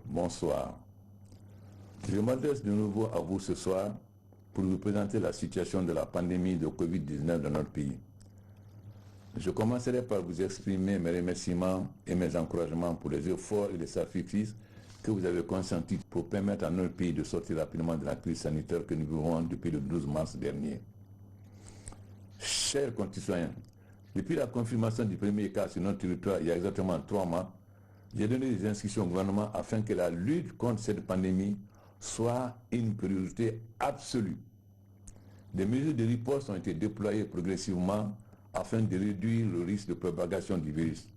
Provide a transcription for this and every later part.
Bonsoir. Je m'adresse de nouveau à vous ce soir pour vous présenter la situation de la pandémie de Covid-19 dans notre pays. Je commencerai par vous exprimer mes remerciements et mes encouragements pour les efforts et les sacrifices que vous avez consentis pour permettre à notre pays de sortir rapidement de la crise sanitaire que nous vivons depuis le 12 mars dernier. Chers concitoyens, depuis la confirmation du premier cas sur notre territoire il y a exactement 3 mois, j'ai donné des instructions au gouvernement afin que la lutte contre cette pandémie soit une priorité absolue. Des mesures de riposte ont été déployées progressivement afin de réduire le risque de propagation du virus.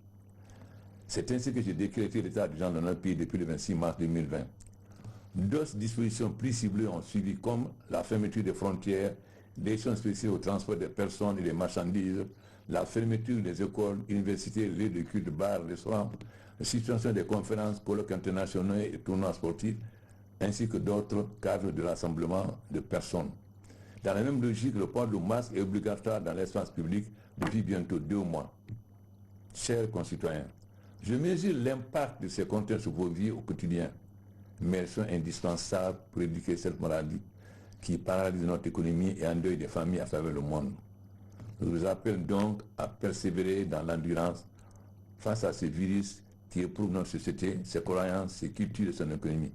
C'est ainsi que j'ai décrété l'état d'urgence dans notre pays depuis le 26 mars 2020. D'autres dispositions plus ciblées ont suivi comme la fermeture des frontières, des actions spéciales au transport des personnes et des marchandises, la fermeture des écoles, universités, lieux de culte, bars, restaurants, la suspension des conférences, colloques internationaux et tournois sportifs, ainsi que d'autres cadres de rassemblement de personnes. Dans la même logique, le port du masque est obligatoire dans l'espace public depuis bientôt 2 mois. Chers concitoyens, je mesure l'impact de ces contraintes sur vos vies au quotidien, mais elles sont indispensables pour éradiquer cette maladie qui paralyse notre économie et endeuille des familles à travers le monde. Je vous appelle donc à persévérer dans l'endurance face à ce virus qui éprouve notre société, ses croyances, ses cultures et son économie.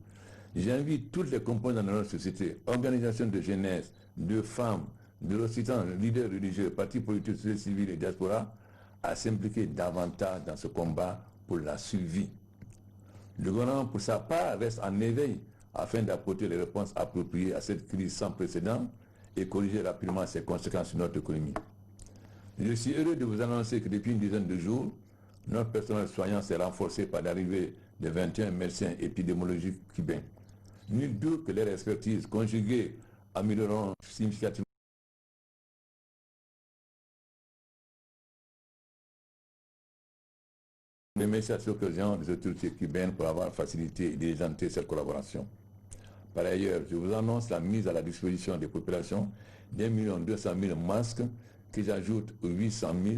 J'invite toutes les composantes de notre société, organisations de jeunesse, de femmes, de ressortissants, leaders religieux, partis politiques, sociétés civiles et diaspora, à s'impliquer davantage dans ce combat pour la survie. Le gouvernement, pour sa part, reste en éveil afin d'apporter les réponses appropriées à cette crise sans précédent et corriger rapidement ses conséquences sur notre économie. Je suis heureux de vous annoncer que depuis une dizaine de jours, notre personnel soignant s'est renforcé par l'arrivée de 21 médecins épidémiologiques cubains. Nul doute que leur expertise conjuguée amélioreront significativement les messages à cette occasion des autorités cubaines pour avoir facilité et diligenté cette collaboration. Par ailleurs, je vous annonce la mise à la disposition des populations d'1,2 million masques que j'ajoute aux 800 000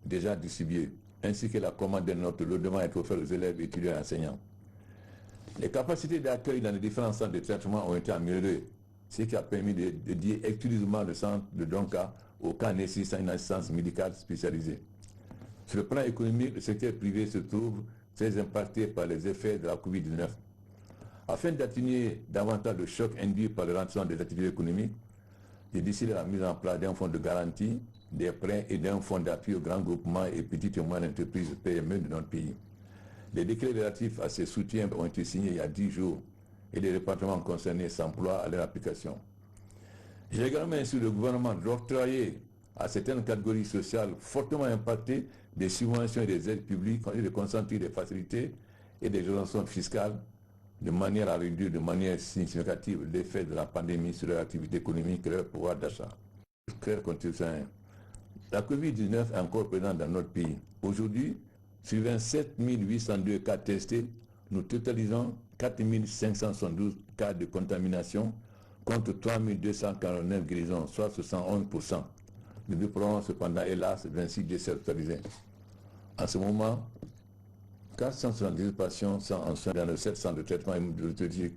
déjà distribués, ainsi que la commande de notre logement est offerte aux élèves, étudiants et enseignants. Les capacités d'accueil dans les différents centres de traitement ont été améliorées, ce qui a permis de dédier exclusivement le centre de Donka au cas nécessitant une assistance médicale spécialisée. Sur le plan économique, le secteur privé se trouve très impacté par les effets de la Covid-19. Afin d'atténuer davantage le choc induit par le ralentissement des activités économiques, j'ai décidé la mise en place d'un fonds de garantie, des prêts et d'un fonds d'appui aux grands groupements et petites et moyennes entreprises PME de notre pays. Les décrets relatifs à ces soutiens ont été signés il y a 10 jours et les départements concernés s'emploient à leur application. J'ai également instruit le gouvernement d'octroyer à certaines catégories sociales fortement impactées des subventions et des aides publiques et de consentir des facilités et des exonérations fiscales de manière à réduire de manière significative l'effet de la pandémie sur leur activité économique et leur pouvoir d'achat. Chers concitoyens, la Covid-19 est encore présente dans notre pays. Aujourd'hui, sur 27 802 cas testés, nous totalisons 4 572 cas de contamination contre 3 249 guérisons, soit 71%. Nous déplorons cependant, hélas, 26 décès totalisés. En ce moment, 478 patients sont en soins dans le 7 centres de traitement immunologique.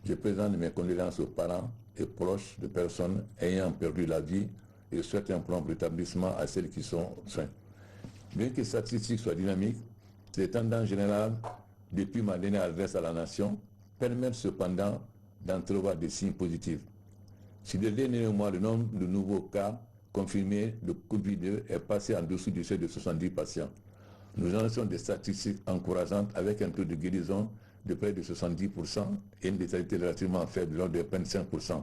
Je présente mes condoléances aux parents et proches de personnes ayant perdu la vie et souhaite un prompt rétablissement à celles qui sont en soins. Bien que les statistiques soient dynamiques, les tendances générales, depuis ma dernière adresse à la nation, permettent cependant d'entrevoir des signes positifs. Sur les derniers mois, le nombre de nouveaux cas confirmés de Covid-19 est passé en dessous du seuil de 70 patients. Nous annonçons des statistiques encourageantes avec un taux de guérison de près de 70% et une létalité relativement faible de l'ordre de 25%.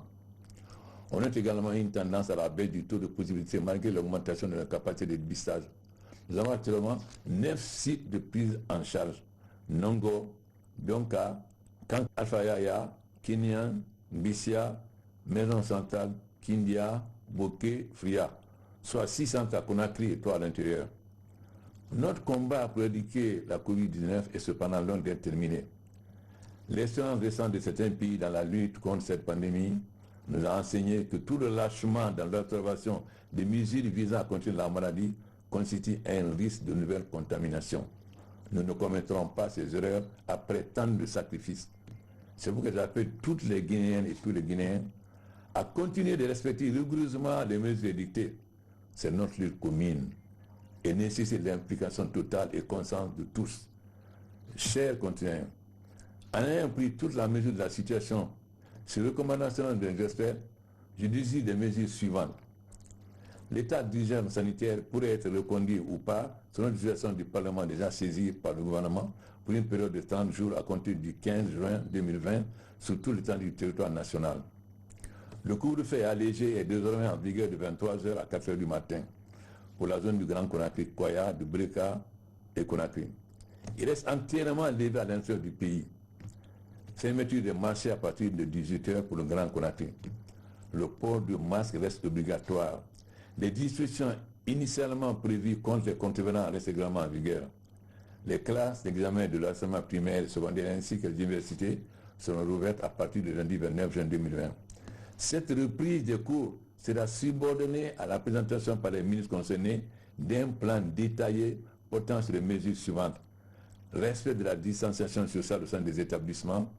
On note également une tendance à la baisse du taux de positivité malgré l'augmentation de la capacité de dépistage. Nous avons actuellement 9 sites de prise en charge: Nongo, Donka, Kank Alfayaya, Kenyan, Bissia, Maison Centrale, Kindia, Boké, Fria, soit 6 centres à Conakry et 3 à l'intérieur. Notre combat pour éradiquer la Covid-19 est cependant loin d'être terminé. L'expérience récente de certains pays dans la lutte contre cette pandémie nous a enseigné que tout le lâchement dans l'observation des mesures visant à contenir la maladie constitue un risque de nouvelle contamination. Nous ne commettrons pas ces erreurs après tant de sacrifices. C'est pourquoi j'appelle toutes les Guinéennes et tous les Guinéens à continuer de respecter rigoureusement les mesures édictées. C'est notre lutte commune et nécessite l'implication totale et constante de tous. Chers continents, en ayant pris toute la mesure de la situation, ces recommandations des experts, je désire des mesures suivantes. L'état d'urgence sanitaire pourrait être reconduit ou pas selon la situation du Parlement déjà saisi par le gouvernement pour une période de 30 jours à compter du 15 juin 2020 sur tout l'étendue du territoire national. Le couvre-feu allégé est désormais en vigueur de 23h à 4h du matin pour la zone du Grand Conakry, Koya, de Breka et Conakry. Il reste entièrement levé à l'intérieur du pays. Fermeture des marchés à partir de 18h pour le Grand Conakry. Le port du masque reste obligatoire. Les dispositions initialement prévues contre les contrevenants restent également en vigueur. Les classes d'examen de l'enseignement primaire et secondaire ainsi que les universités seront rouvertes à partir du lundi 29 juin 2020. Cette reprise des cours sera subordonnée à la présentation par les ministres concernés d'un plan détaillé portant sur les mesures suivantes. Respect de la distanciation sociale au sein des établissements,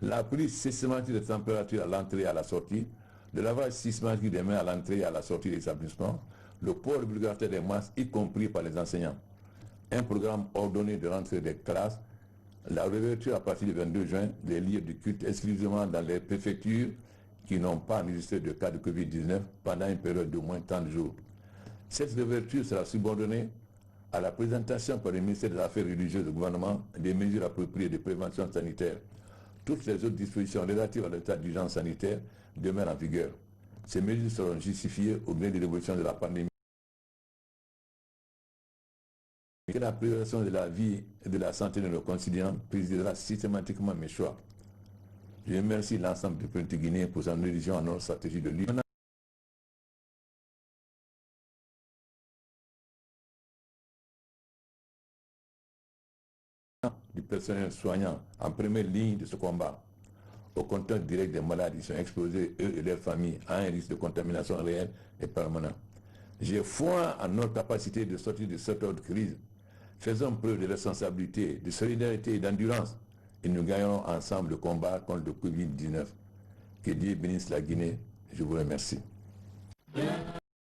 la prise systématique de température à l'entrée et à la sortie, le lavage systématique des mains à l'entrée et à la sortie des établissements, le port obligatoire des masques, y compris par les enseignants. Un programme ordonné de rentrée des classes, la réouverture à partir du 22 juin des lieux de culte exclusivement dans les préfectures qui n'ont pas enregistré de cas de Covid-19 pendant une période de moins de 30 jours. Cette réouverture sera subordonnée à la présentation par le ministère des Affaires religieuses du gouvernement des mesures appropriées de prévention sanitaire. Toutes les autres dispositions relatives à l'état d'urgence sanitaire demeurent en vigueur. Ces mesures seront justifiées au gré de l'évolution de la pandémie. La préservation de la vie et de la santé de nos concitoyens présidera systématiquement mes choix. Je remercie l'ensemble du peuple guinéen pour son adhésion à notre stratégie de lutte. Du personnel soignant en première ligne de ce combat, au contact direct des malades qui sont exposés, eux et leurs familles, à un risque de contamination réelle et permanent. J'ai foi en notre capacité de sortir de cette autre crise. Faisons preuve de responsabilité, de solidarité et d'endurance et nous gagnerons ensemble le combat contre le Covid-19. Que Dieu bénisse la Guinée. Je vous remercie.